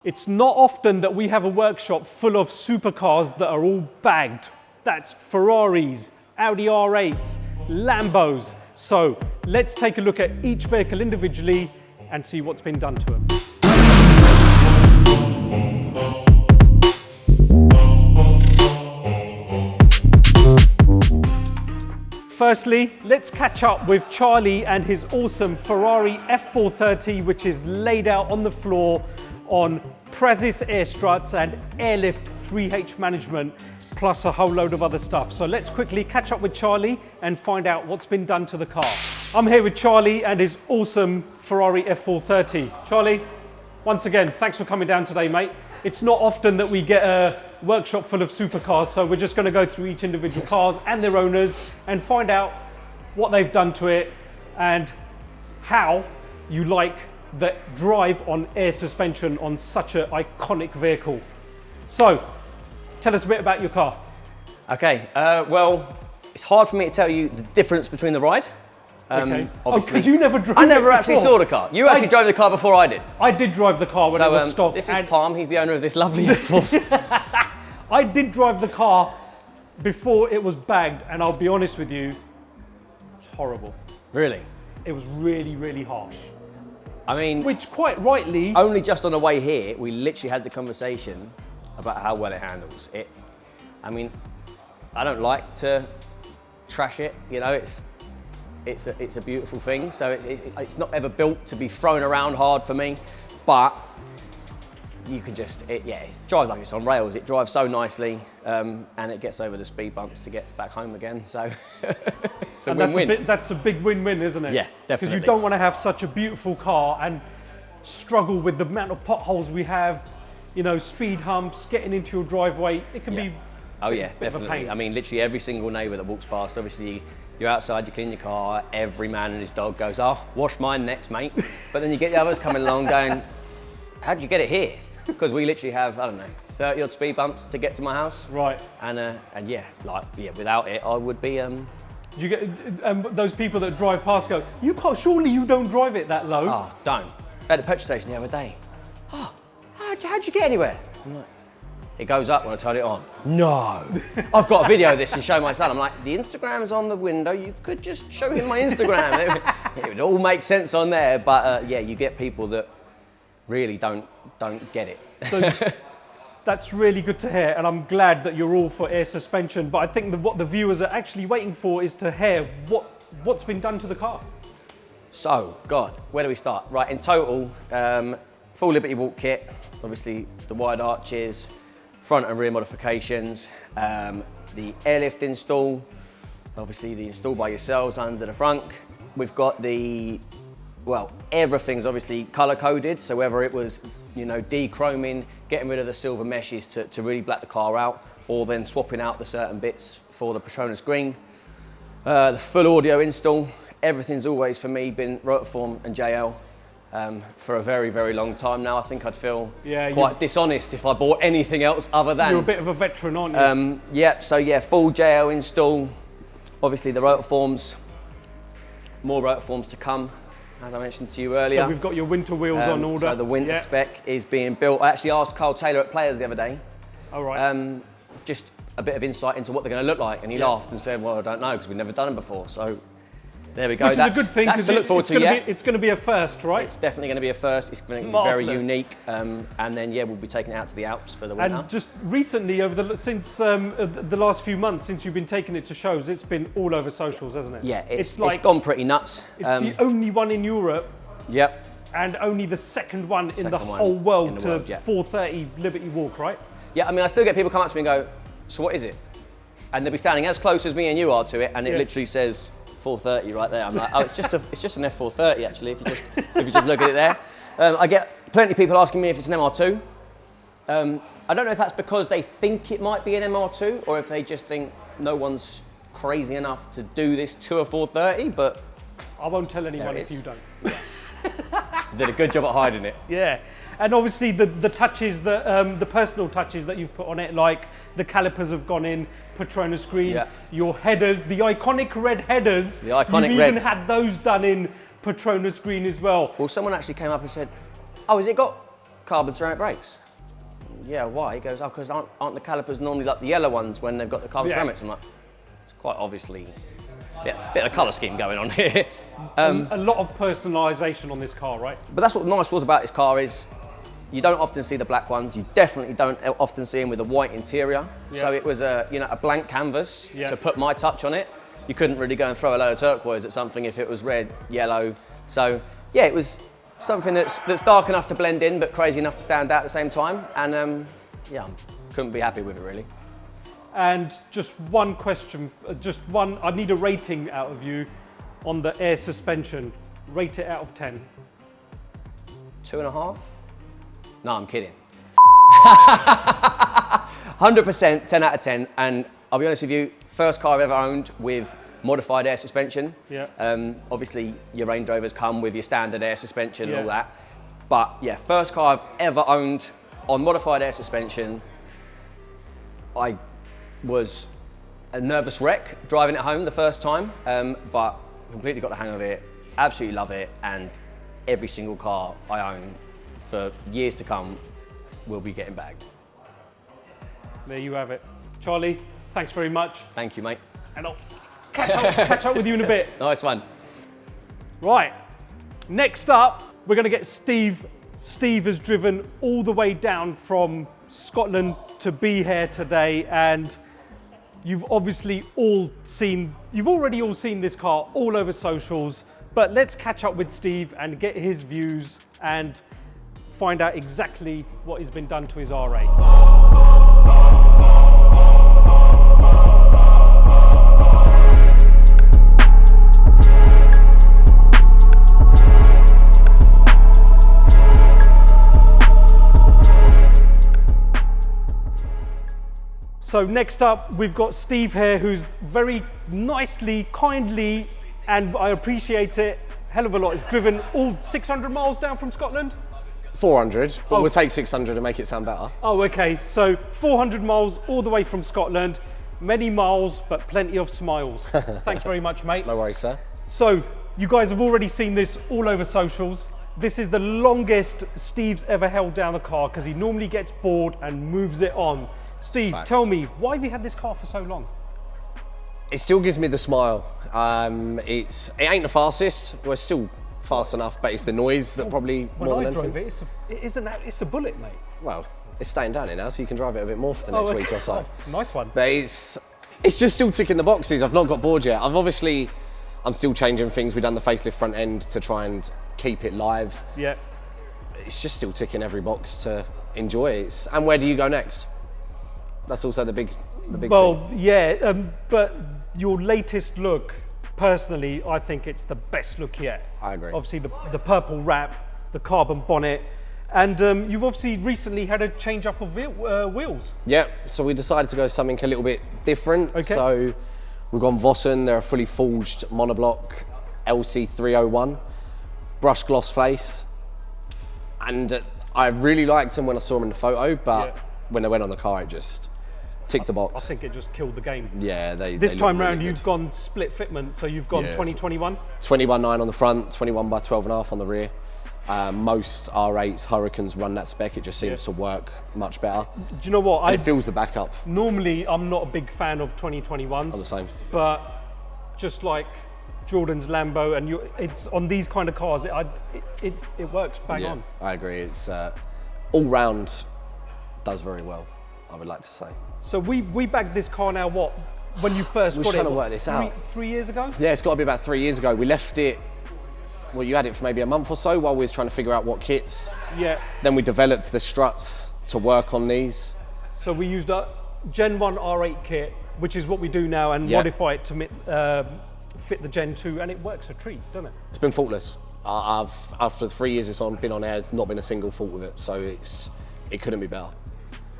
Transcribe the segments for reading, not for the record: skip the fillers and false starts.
It's not often that we have a workshop full of supercars that are all bagged. That's Ferraris, Audi R8s, Lambos. So let's take a look at each vehicle individually and see what's been done to them. Firstly, let's catch up with Charlie and his awesome Ferrari F430, which is laid out on the floor on Prezis air struts and Airlift 3H management, plus a whole load of other stuff. So let's quickly catch up with Charlie and find out what's been done to the car. I'm here with Charlie and his awesome Ferrari F430. Charlie, once again, thanks for coming down today, mate. It's not often that we get a workshop full of supercars, so we're just going to go through each individual cars and their owners and find out what they've done to it and how you like the drive on air suspension on such an iconic vehicle. So, tell us a bit about your car. Okay, well, it's hard for me to tell you the difference between the ride. Okay. Obviously, because you never drove I never actually saw the car. You actually drove the car before I did. I did drive the car when it was stopped. This is Parm, he's the owner of this lovely F4. I did drive the car before it was bagged, and I'll be honest with you, it's horrible. Really? It was really, really harsh. I mean, which quite rightly... Only just on the way here, we literally had the conversation about how well it handles. I mean, I don't like to trash it, you know, it's a beautiful thing, so it's not ever built to be thrown around hard for me, but you can just, it drives like it's on rails. It drives so nicely, and it gets over the speed bumps to get back home again, so it's a win-win. That's a big win-win, isn't it? Yeah, definitely. Because you don't want to have such a beautiful car and struggle with the amount of potholes we have, you know, speed humps, getting into your driveway. It can be definitely. I mean, literally every single neighbour that walks past, obviously, you're outside, you clean your car, every man and his dog goes, oh, wash mine next, mate. But then you get the others coming along going, how'd you get it here? Because we literally have, I don't know, 30 odd speed bumps to get to my house. Right. And without it, I would be... Do you get those people that drive past go, you can't, surely you don't drive it that low? Oh, don't. At the petrol station the other day. Oh, how'd you get anywhere? I'm like, it goes up when I turn it on. No. I've got a video of this and show my son. I'm like, the Instagram's on the window. You could just show him my Instagram. It would all make sense on there. But you get people that really don't get it. So that's really good to hear. And I'm glad that you're all for air suspension. But I think that what the viewers are actually waiting for is to hear what's been done to the car. So, God, where do we start? Right, in total, full Liberty Walk kit. Obviously, the wide arches, front and rear modifications, the airlift install, obviously the install by yourselves under the front. We've got everything's obviously color coded, so whether it was, you know, de-chroming, getting rid of the silver meshes to really black the car out, or then swapping out the certain bits for the Patronus green. The full audio install, everything's always for me been Rotorform and JL. For a very, very long time now. I think I'd feel quite dishonest if I bought anything else other than... You're a bit of a veteran, aren't you? Full JL install. Obviously the Rotorforms, more Rotorforms to come, as I mentioned to you earlier. So we've got your winter wheels on order. So the winter spec is being built. I actually asked Carl Taylor at Players the other day. All right. Just a bit of insight into what they're going to look like, and he laughed and said, well, I don't know, because we've never done them before. So there we go. Which is a good thing, that's to look forward to, it's going to be a first, right? It's definitely going to be a first. It's going to be very unique. And then, we'll be taking it out to the Alps for the winter. And just recently, since the last few months, since you've been taking it to shows, it's been all over socials, hasn't it? Yeah, it's gone pretty nuts. It's the only one in Europe. Yep. And only the second one in the whole world to 430 Liberty Walk, right? Yeah, I mean, I still get people come up to me and go, so what is it? And they'll be standing as close as me and you are to it, and it literally says 430 right there. I'm like, oh, it's just an F430 actually. If you just look at it there, I get plenty of people asking me if it's an MR2. I don't know if that's because they think it might be an MR2 or if they just think no one's crazy enough to do this to a 430. But I won't tell anyone if you don't. Did a good job at hiding it. Yeah, and obviously the touches that the personal touches that you've put on it, like the calipers have gone in, Patronus green, your headers, the iconic red headers. The iconic You've red. even had those done in Patronus green as well. Well, someone actually came up and said, "Oh, has it got carbon ceramic brakes. Yeah, why? He goes, oh, because aren't the calipers normally like the yellow ones when they've got the carbon ceramics? I'm like, it's quite obviously a bit of colour scheme going on here. A lot of personalisation on this car, right? But that's what nice was about this car is you don't often see the black ones. You definitely don't often see them with a white interior. Yeah. So it was a blank canvas to put my touch on it. You couldn't really go and throw a load of turquoise at something if it was red, yellow. So yeah, it was something that's dark enough to blend in, but crazy enough to stand out at the same time. And yeah, couldn't be happy with it really. And just one question, I need a rating out of you on the air suspension. Rate it out of 10. 2.5? No, I'm kidding. 100%, 10 out of 10. And I'll be honest with you, first car I've ever owned with modified air suspension. Yeah. Obviously, your Range Rovers come with your standard air suspension and all that. But yeah, first car I've ever owned on modified air suspension. I was a nervous wreck driving it home the first time, but completely got the hang of it, absolutely love it, and every single car I own for years to come will be getting bagged. There you have it. Charlie, thanks very much. Thank you, mate. And I'll catch up with you in a bit. Nice one. Right, next up, we're gonna get Steve. Steve has driven all the way down from Scotland to be here today, and you've already all seen this car all over socials, but let's catch up with Steve and get his views and find out exactly what has been done to his R8. So next up, we've got Steve here, who's very nicely, kindly, and I appreciate it, hell of a lot. He's driven all 600 miles down from Scotland? 400, but we'll take 600 to make it sound better. Oh, okay. So 400 miles all the way from Scotland. Many miles, but plenty of smiles. Thanks very much, mate. No worries, sir. So you guys have already seen this all over socials. This is the longest Steve's ever held down a car because he normally gets bored and moves it on. Steve, tell me, why have you had this car for so long? It still gives me the smile. It ain't the fastest. We're still fast enough, but it's the noise that probably more than anything. When I drove it, it's a bullet, mate. Well, it's staying down here now, so you can drive it a bit more for the next week or so. Oh, nice one. But it's just still ticking the boxes. I've not got bored yet. I'm still changing things. We've done the facelift front end to try and keep it live. Yeah. It's just still ticking every box to enjoy it. And where do you go next? That's also the big thing. Well, yeah, but your latest look, personally, I think it's the best look yet. I agree. Obviously, the purple wrap, the carbon bonnet, and you've obviously recently had a change up of wheels. Yeah, so we decided to go something a little bit different. Okay. So we've gone Vossen. They're a fully forged monoblock LC301, brushed gloss face, and I really liked them when I saw them in the photo, but when they went on the car, it just ticked the box. I think it just killed the game. Yeah, This time really round, good. you've gone split fitment, so you've gone 2021? 21.9 on the front, 21 by 12.5 on the rear. Most R8s, Huracans run that spec. It just seems to work much better. Do you know what? It feels the backup. Normally, I'm not a big fan of 2021s. I'm the same. But just like Jordan's Lambo, and it's on these kind of cars, it works bang on. I agree. It's all round does very well, I would like to say. So we bagged this car now, what? When you first got it? We're trying to work this out. 3 years ago? Yeah, it's got to be about 3 years ago. We left it, well, you had it for maybe a month or so while we was trying to figure out what kits. Yeah. Then we developed the struts to work on these. So we used a Gen 1 R8 kit, which is what we do now, and modify it to fit the Gen 2, and it works a treat, doesn't it? It's been faultless. After the 3 years it's been on air, there's not been a single fault with it, so it couldn't be better.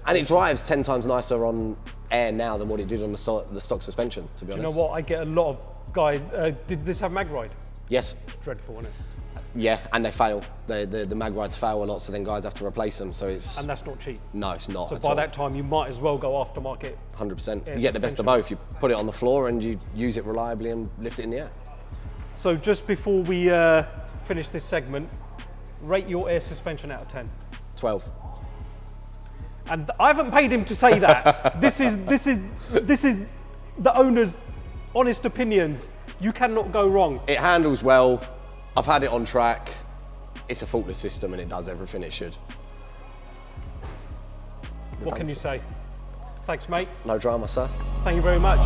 And it drives 10 times nicer on air now than what it did on the stock suspension, to be honest. You know what? I get a lot of guys. Did this have mag ride? Yes. Dreadful, isn't it? Yeah, and they fail. The mag rides fail a lot, so then guys have to replace them. So it's. And that's not cheap. No, it's not. So at by all. that time, you might as well go aftermarket. 100%. You get the best of both. You put it on the floor and you use it reliably and lift it in the air. So just before we finish this segment, rate your air suspension out of 10. 12. And I haven't paid him to say that. This is the owner's honest opinions. You cannot go wrong. It handles well. I've had it on track. It's a faultless system and it does everything it should. What can you say? Thanks, mate. No drama, sir. Thank you very much.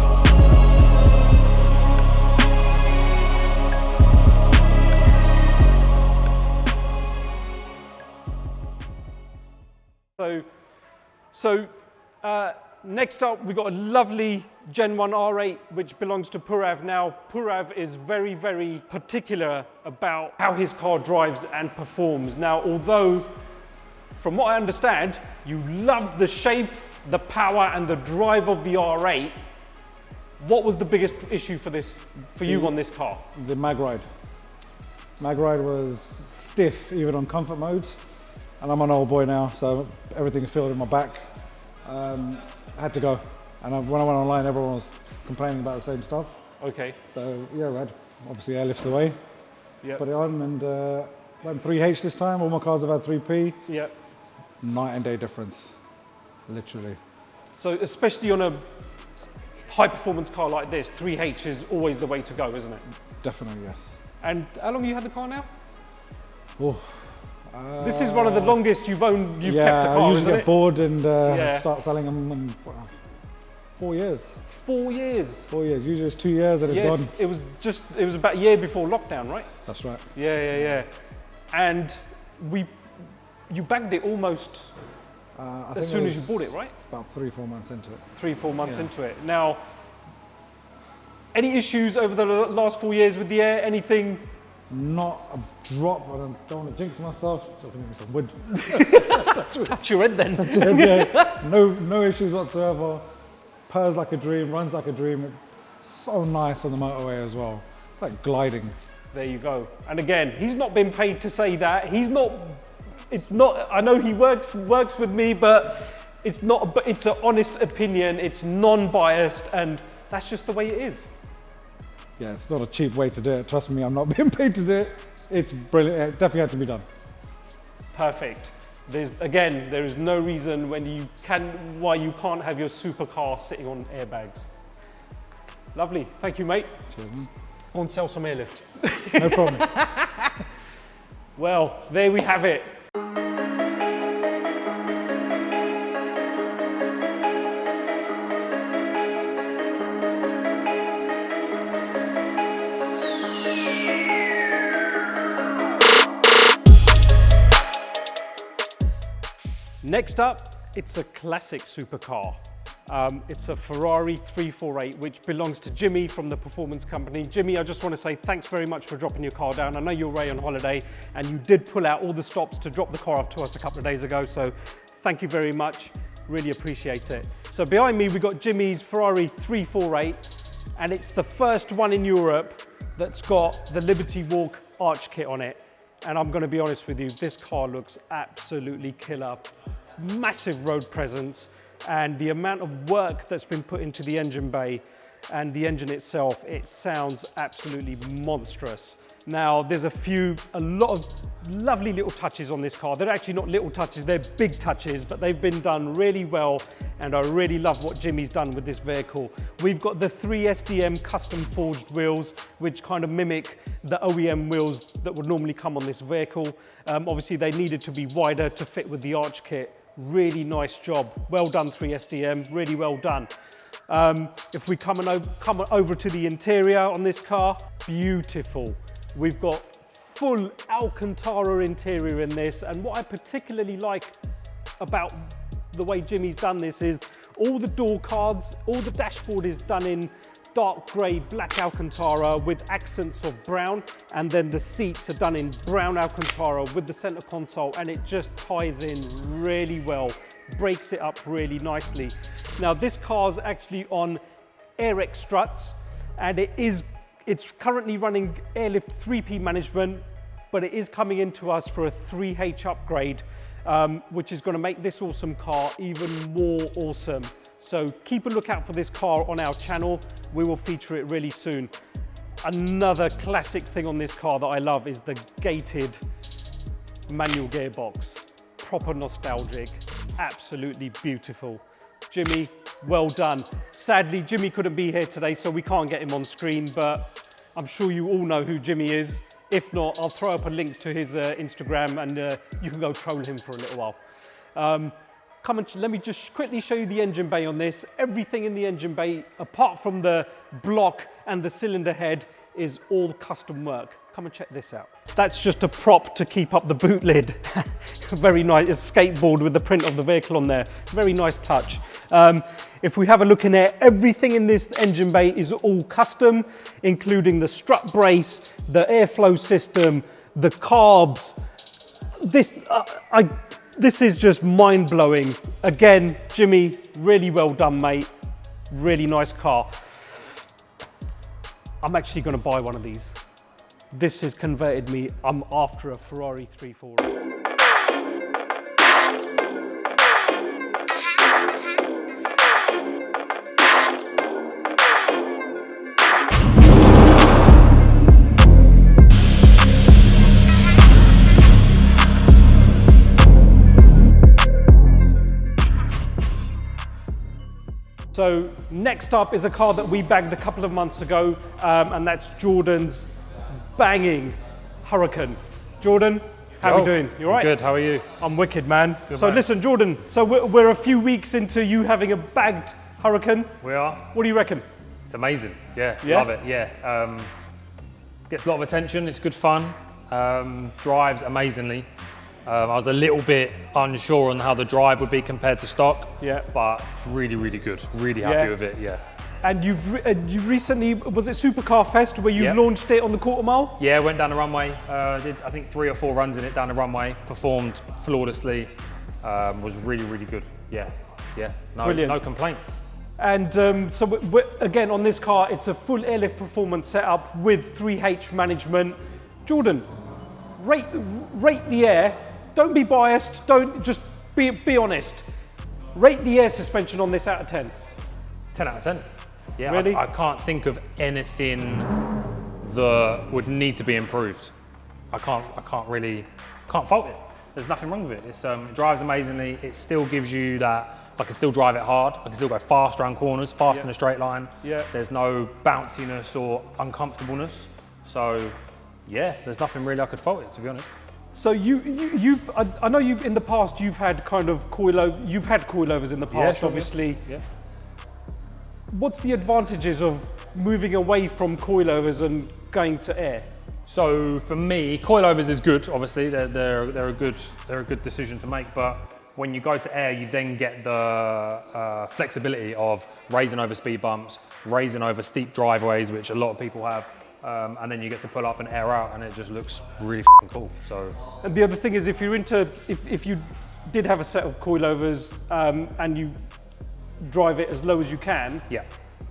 So next up, we've got a lovely Gen 1 R8, which belongs to Parm. Now, Parm is very, very particular about how his car drives and performs. Now, although, from what I understand, you love the shape, the power, and the drive of the R8, what was the biggest issue for you on this car? The mag ride. Mag ride was stiff, even on comfort mode. And I'm an old boy now, so everything's filled in my back. I had to go. And when I went online, everyone was complaining about the same stuff. Okay. So yeah, we had obviously Airlift away. Yep. Put it on and went 3H this time. All my cars have had 3P. Yeah. Night and day difference, literally. So especially on a high performance car like this, 3H is always the way to go, isn't it? Definitely, yes. And how long have you had the car now? Oh. This is one of the longest you've kept a Yeah, car, I usually isn't get it? bored and start selling them in 4 years. 4 years. 4 years, usually it's 2 years and it's Yes, gone. it was about a year before lockdown, right? That's right. Yeah. And you bagged it almost as soon as you bought it, right? About 3-4 months into it. 3-4 months into it. Now, any issues over the last 4 years with the air? Anything? Not a drop. I don't want to jinx myself. So I can give me some wood. Touch your head then. Yeah, no issues whatsoever. Purrs like a dream, runs like a dream. It's so nice on the motorway as well. It's like gliding. There you go. And again, he's not been paid to say that. It's not, I know he works with me, but it's an honest opinion. It's non-biased, and that's just the way it is. Yeah, it's not a cheap way to do it. Trust me, I'm not being paid to do it. It's brilliant. It definitely had to be done. Perfect. There is no reason why you can't have your supercar sitting on airbags. Lovely. Thank you, mate. Cheers, man. Go and sell some Airlift. No problem. Well, there we have it. Next up, it's a classic supercar. It's a Ferrari 348, which belongs to Jimmy from the performance company. Jimmy, I just want to say thanks very much for dropping your car down. I know you're away on holiday and you did pull out all the stops to drop the car off to us a couple of days ago. So thank you very much. Really appreciate it. So behind me, we've got Jimmy's Ferrari 348, and it's the first one in Europe that's got the Liberty Walk arch kit on it. And I'm going to be honest with you, this car looks absolutely killer. Massive road presence, and the amount of work that's been put into the engine bay and the engine itself, it sounds absolutely monstrous. Now, there's a lot of lovely little touches on this car. They're actually not little touches, they're big touches, but they've been done really well, and I really love what Jimmy's done with this vehicle. We've got the 3SDM custom forged wheels, which kind of mimic the OEM wheels that would normally come on this vehicle. Obviously, they needed to be wider to fit with the arch kit. Really nice job. Well done, 3SDM, really well done. If we come over to the interior on this car, beautiful. We've got full Alcantara interior in this, and what I particularly like about the way Jimmy's done this is all the door cards, all the dashboard is done in dark grey black Alcantara with accents of brown, and then the seats are done in brown Alcantara with the center console, and it just ties in really well, breaks it up really nicely. Now this car's actually on AirX struts, and it's currently running Airlift 3P management, but it is coming into us for a 3H upgrade, which is going to make this awesome car even more awesome. So keep a lookout for this car on our channel. We will feature it really soon. Another classic thing on this car that I love is the gated manual gearbox. proper nostalgic, absolutely beautiful. Jimmy, well done. Sadly, Jimmy couldn't be here today, so we can't get him on screen, but I'm sure you all know who Jimmy is. If not, I'll throw up a link to his Instagram and you can go troll him for a little while. Come and let me just quickly show you the engine bay on this. Everything in the engine bay, apart from the block and the cylinder head, is all custom work. Come and check this out. That's just a prop to keep up the boot lid. Very nice, it's a skateboard with the print of the vehicle on there. Very nice touch. If we have a look in there, everything in this engine bay is all custom, including the strut brace, the airflow system, the carbs. This is just mind-blowing. Again, Jimmy, really well done, mate. Really nice car. I'm actually gonna buy one of these. This has converted me. I'm after a Ferrari 340. So next up is a car that we bagged a couple of months ago, and that's Jordan's banging Huracan. Jordan, how are we doing? You all right? Good, how are you? I'm wicked, man. Good, so man. listen, Jordan, so we're a few weeks into you having a bagged Huracan. We are. What do you reckon? It's amazing, yeah, Yeah? love it, yeah. Gets a lot of attention, it's good fun, drives amazingly. I was a little bit unsure on how the drive would be compared to stock, Yeah. but it's really, really good. Really happy Yeah. with it, yeah. And you recently, was it Supercar Fest where you Yep. launched it on the quarter mile? Yeah, went down the runway, did I think 3 or 4 runs in it down the runway, performed flawlessly, was really, really good, yeah. Brilliant. No complaints. And so again, on this car, it's a full Airlift performance setup with 3H management. Jordan, rate the air. Don't be biased, just be honest. Rate the air suspension on this out of 10. 10 out of 10. Yeah, Really? I can't think of anything that would need to be improved. I can't fault it. There's nothing wrong with it. It drives amazingly. It still gives you that, I can still drive it hard. I can still go fast around corners, fast in a straight line. Yeah. There's no bounciness or uncomfortableness. So yeah, there's nothing really I could fault it, to be honest. So I know you in the past you've had kind of you've had coilovers in the past, sure, obviously. Yeah. What's the advantages of moving away from coilovers and going to air? So for me, coilovers is good. Obviously, they're a good decision to make. But when you go to air, you then get the flexibility of raising over speed bumps, raising over steep driveways, which a lot of people have, and then you get to pull up and air out, and it just looks really f***ing cool. So. And the other thing is, if you're into, if you did have a set of coilovers and you drive it as low as you can, Yeah.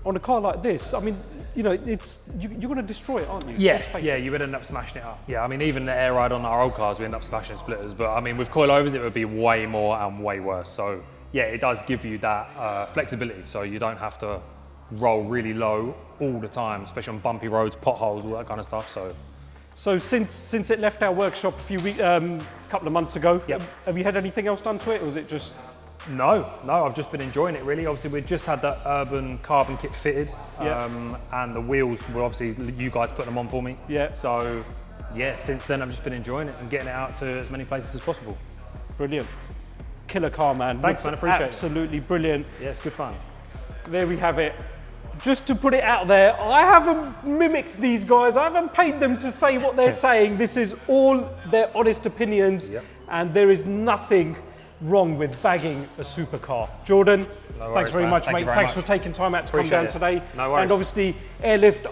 on a car like this, I mean, you know, you're going to destroy it, aren't you? Yeah, Let's face yeah, it. you would end up smashing it up. Yeah, I mean, even the air ride on our old cars, we end up smashing splitters. But I mean, with coilovers, it would be way more and way worse. So yeah, it does give you that flexibility. So you don't have to roll really low all the time, especially on bumpy roads, potholes, all that kind of stuff. So since it left our workshop a couple of months ago, Yep. have you had anything else done to it, or was it just? No, I've just been enjoying it really. Obviously, we just had that urban carbon kit fitted, Yeah. and the wheels were obviously you guys put them on for me. Yeah. So yeah, since then I've just been enjoying it and getting it out to as many places as possible. Brilliant. Killer car, man. Thanks, man, appreciate it. Absolutely brilliant. Yeah, it's good fun. There we have it. Just to put it out there, I haven't mimicked these guys. I haven't paid them to say what they're saying. This is all their honest opinions, Yep. and there is nothing wrong with bagging a supercar. Jordan, No worries, thanks very man. much, Thank mate. you very Thanks much. for taking time out to Appreciate come it. down today. No worries. And obviously, Airlift,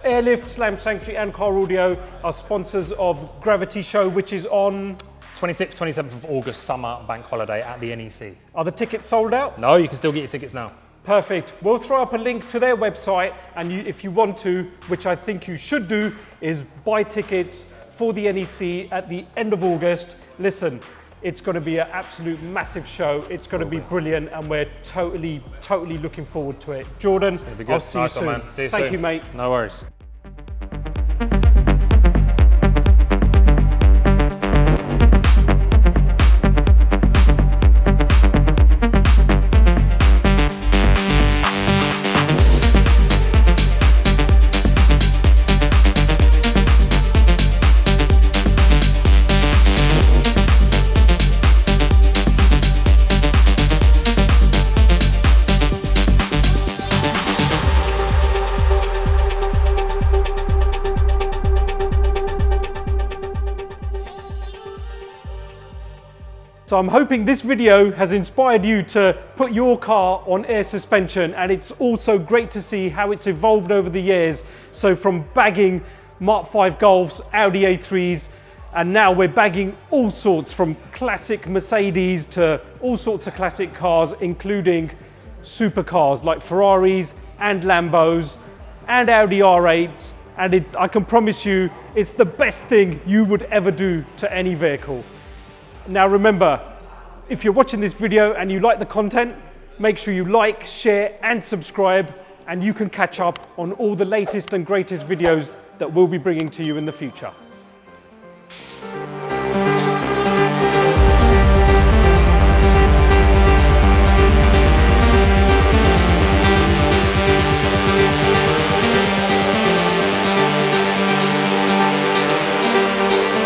Airlift, Slam Sanctuary, and Car Audio are sponsors of Gravity Show, which is on. 26th, 27th of August, summer bank holiday at the NEC. Are the tickets sold out? No, you can still get your tickets now. Perfect. We'll throw up a link to their website, and if you want to, which I think you should do, is buy tickets for the NEC at the end of August. Listen, it's going to be an absolute massive show. It's going to be brilliant, and we're totally looking forward to it. Jordan, It'll be good. I'll see Nice you one, soon. man. See you Thank soon. you, mate. No worries. So I'm hoping this video has inspired you to put your car on air suspension, and it's also great to see how it's evolved over the years. So from bagging Mark V Golfs, Audi A3s, and now we're bagging all sorts, from classic Mercedes to all sorts of classic cars, including supercars like Ferraris and Lambos and Audi R8s. And I can promise you, it's the best thing you would ever do to any vehicle. Now remember, if you're watching this video and you like the content, make sure you like, share and subscribe, and you can catch up on all the latest and greatest videos that we'll be bringing to you in the future.